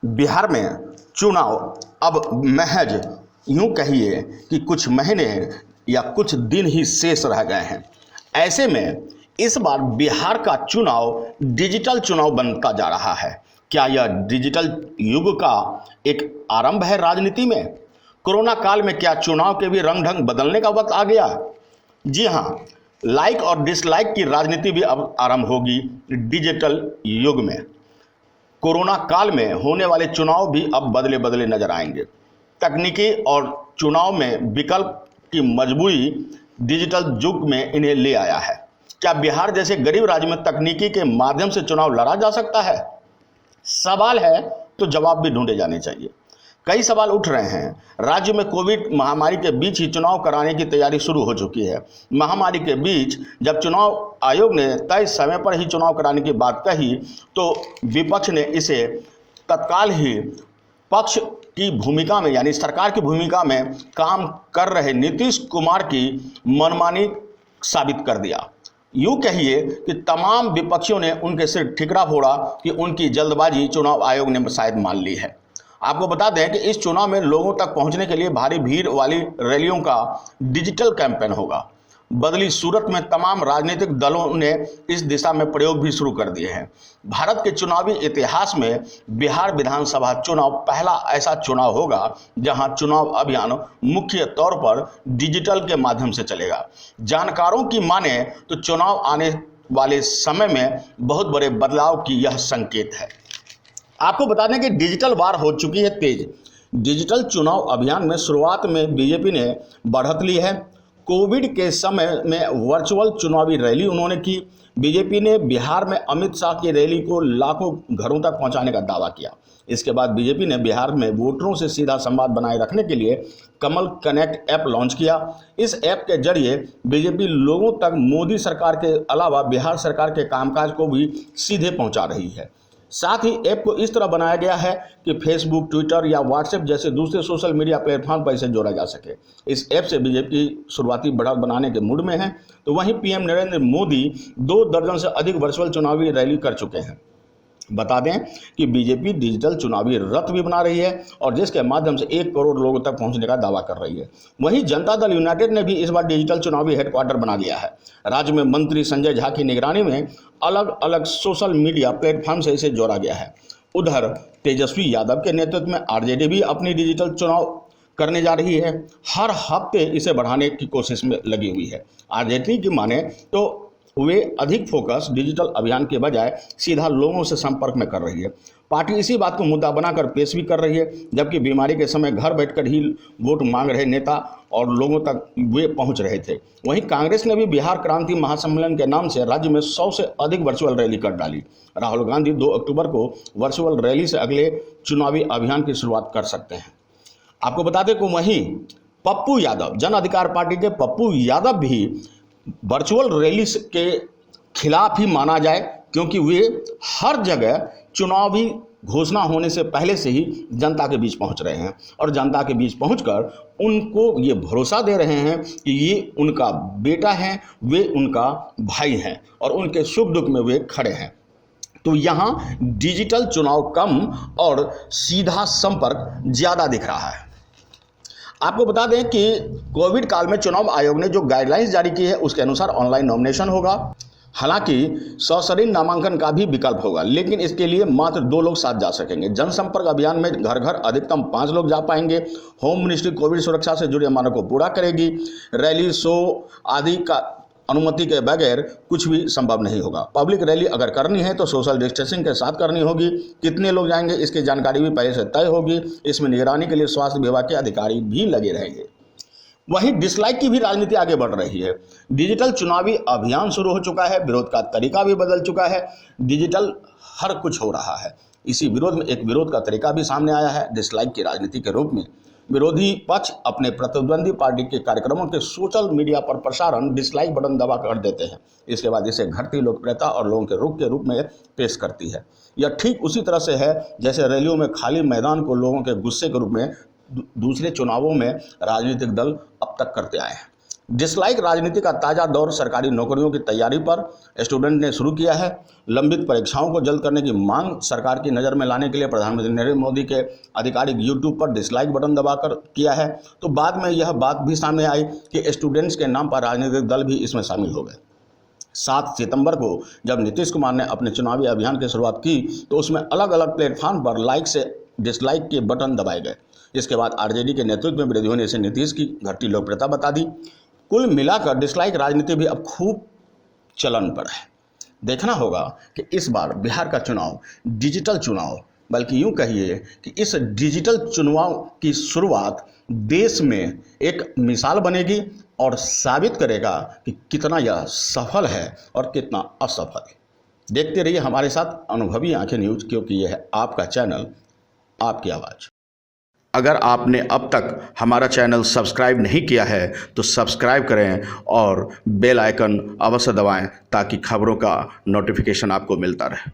बिहार में चुनाव अब महज यूं कहिए कि कुछ महीने या कुछ दिन ही शेष रह गए हैं। ऐसे में इस बार बिहार का चुनाव डिजिटल चुनाव बनता जा रहा है। क्या यह डिजिटल युग का एक आरंभ है राजनीति में? कोरोना काल में क्या चुनाव के भी रंग ढंग बदलने का वक्त आ गया? जी हाँ, लाइक और डिसलाइक की राजनीति भी अब आरंभ होगी डिजिटल युग में। कोरोना काल में होने वाले चुनाव भी अब बदले बदले नजर आएंगे। तकनीकी और चुनाव में विकल्प की मजबूरी डिजिटल युग में इन्हें ले आया है। क्या बिहार जैसे गरीब राज्य में तकनीकी के माध्यम से चुनाव लड़ा जा सकता है? सवाल है तो जवाब भी ढूंढे जाने चाहिए। कई सवाल उठ रहे हैं। राज्य में कोविड महामारी के बीच ही चुनाव कराने की तैयारी शुरू हो चुकी है। महामारी के बीच जब चुनाव आयोग ने तय समय पर ही चुनाव कराने की बात कही तो विपक्ष ने इसे तत्काल ही पक्ष की भूमिका में यानी सरकार की भूमिका में काम कर रहे नीतीश कुमार की मनमानी साबित कर दिया। यूं कहिए कि तमाम विपक्षियों ने उनके सिर ठिकरा फोड़ा कि उनकी जल्दबाजी चुनाव आयोग ने शायद मान ली है। आपको बता दें कि इस चुनाव में लोगों तक पहुंचने के लिए भारी भीड़ वाली रैलियों का डिजिटल कैंपेन होगा। बदली सूरत में तमाम राजनीतिक दलों ने इस दिशा में प्रयोग भी शुरू कर दिए हैं। भारत के चुनावी इतिहास में बिहार विधानसभा चुनाव पहला ऐसा चुनाव होगा जहां चुनाव अभियान मुख्य तौर पर डिजिटल के माध्यम से चलेगा। जानकारों की माने तो चुनाव आने वाले समय में बहुत बड़े बदलाव की यह संकेत है। आपको बता दें कि डिजिटल वार हो चुकी है तेज। डिजिटल चुनाव अभियान में शुरुआत में बीजेपी ने बढ़त ली है। कोविड के समय में वर्चुअल चुनावी रैली उन्होंने की। बीजेपी ने बिहार में अमित शाह की रैली को लाखों घरों तक पहुंचाने का दावा किया। इसके बाद बीजेपी ने बिहार में वोटरों से सीधा संवाद बनाए रखने के लिए कमल कनेक्ट ऐप लॉन्च किया। इस ऐप के जरिए बीजेपी लोगों तक मोदी सरकार के अलावा बिहार सरकार के कामकाज को भी सीधे पहुंचा रही है। साथ ही ऐप को इस तरह बनाया गया है कि फेसबुक, ट्विटर या व्हाट्सएप जैसे दूसरे सोशल मीडिया प्लेटफॉर्म पर इसे जोड़ा जा सके। इस ऐप से बीजेपी शुरुआती बढ़त बनाने के मूड में है। तो वहीं पीएम नरेंद्र मोदी 2 दर्जन से अधिक वर्चुअल चुनावी रैली कर चुके हैं। बता दें कि बीजेपी डिजिटल चुनावी रथ भी बना रही है और जिसके माध्यम से 1 करोड़ लोगों तक पहुंचने का दावा कर रही है। वहीं जनता दल यूनाइटेड ने भी इस बार डिजिटल चुनावी हेडक्वार्टर बना लिया है। राज्य में मंत्री संजय झा की निगरानी में अलग अलग सोशल मीडिया प्लेटफॉर्म से इसे जोड़ा गया है। उधर तेजस्वी यादव के नेतृत्व में आरजेडी भी अपनी डिजिटल चुनाव करने जा रही है। हर हफ्ते इसे बढ़ाने की कोशिश में लगी हुई है। आरजेडी की माने तो वे अधिक फोकस डिजिटल अभियान के बजाय सीधा लोगों से संपर्क में कर रही है। पार्टी इसी बात को मुद्दा बनाकर पेश भी कर रही है। जबकि बीमारी के समय घर बैठकर ही वोट मांग रहे नेता और लोगों तक वे पहुंच रहे थे। वहीं कांग्रेस ने भी बिहार क्रांति महासम्मेलन के नाम से राज्य में 100 से अधिक वर्चुअल रैली कर डाली। राहुल गांधी 2 अक्टूबर को वर्चुअल रैली से अगले चुनावी अभियान की शुरुआत कर सकते हैं। आपको बता दें कि वहीं पप्पू यादव, जन अधिकार पार्टी के पप्पू यादव भी वर्चुअल रैली के खिलाफ ही माना जाए, क्योंकि वे हर जगह चुनावी घोषणा होने से पहले से ही जनता के बीच पहुंच रहे हैं और जनता के बीच पहुंचकर उनको ये भरोसा दे रहे हैं कि ये उनका बेटा है, वे उनका भाई हैं और उनके सुख दुख में वे खड़े हैं। तो यहाँ डिजिटल चुनाव कम और सीधा संपर्क ज़्यादा दिख रहा है। आपको बता दें कि कोविड काल में चुनाव आयोग ने जो गाइडलाइंस जारी की है उसके अनुसार ऑनलाइन नॉमिनेशन होगा। हालांकि सशरीर नामांकन का भी विकल्प होगा, लेकिन इसके लिए मात्र 2 लोग साथ जा सकेंगे। जनसंपर्क अभियान में घर घर अधिकतम 5 लोग जा पाएंगे। होम मिनिस्ट्री कोविड सुरक्षा से जुड़े मानकों को पूरा करेगी। रैली, शो आदि का अनुमति के बगैर कुछ भी संभव नहीं होगा। पब्लिक रैली अगर करनी है तो सोशल डिस्टेंसिंग के साथ करनी होगी। कितने लोग जाएंगे इसकी जानकारी भी पहले से तय होगी। इसमें निगरानी के लिए स्वास्थ्य विभाग के अधिकारी भी लगे रहेंगे। वहीं डिसलाइक की भी राजनीति आगे बढ़ रही है। डिजिटल चुनावी अभियान शुरू हो चुका है, विरोध का तरीका भी बदल चुका है। डिजिटल हर कुछ हो रहा है। इसी विरोध में एक विरोध का तरीका भी सामने आया है डिसलाइक की राजनीति के रूप में। विरोधी पक्ष अपने प्रतिद्वंदी पार्टी के कार्यक्रमों के सोशल मीडिया पर प्रसारण डिसलाइक बटन दबा कर देते हैं। इसके बाद इसे घटती लोकप्रियता और लोगों के रुख के रूप में पेश करती है। यह ठीक उसी तरह से है जैसे रैलियों में खाली मैदान को लोगों के गुस्से के रूप में दूसरे चुनावों में राजनीतिक दल अब तक करते आए हैं। डिसलाइक राजनीति का ताज़ा दौर सरकारी नौकरियों की तैयारी पर स्टूडेंट ने शुरू किया है। लंबित परीक्षाओं को जल्द करने की मांग सरकार की नज़र में लाने के लिए प्रधानमंत्री नरेंद्र मोदी के आधिकारिक यूट्यूब पर डिसलाइक बटन दबाकर किया है। तो बाद में यह बात भी सामने आई कि स्टूडेंट्स के नाम पर राजनीतिक दल भी इसमें शामिल हो गए। 7 सितंबर को जब नीतीश कुमार ने अपने चुनावी अभियान की शुरुआत की तो उसमें अलग अलग प्लेटफॉर्म पर लाइक से डिसलाइक के बटन दबाए गए। इसके बाद आरजेडी के नेतृत्व में विरोधियों ने इसे नीतीश की घटती लोकप्रियता बता दी। कुल मिलाकर डिसलाइक राजनीति भी अब खूब चलन पर है। देखना होगा कि इस बार बिहार का चुनाव डिजिटल चुनाव, बल्कि यूं कहिए कि इस डिजिटल चुनाव की शुरुआत देश में एक मिसाल बनेगी और साबित करेगा कि कितना यह सफल है और कितना असफल। देखते रहिए हमारे साथ अनुभवी आंखें न्यूज, क्योंकि यह है आपका चैनल, आपकी आवाज़। अगर आपने अब तक हमारा चैनल सब्सक्राइब नहीं किया है तो सब्सक्राइब करें और बेल आइकन अवश्य दबाएं ताकि खबरों का नोटिफिकेशन आपको मिलता रहे।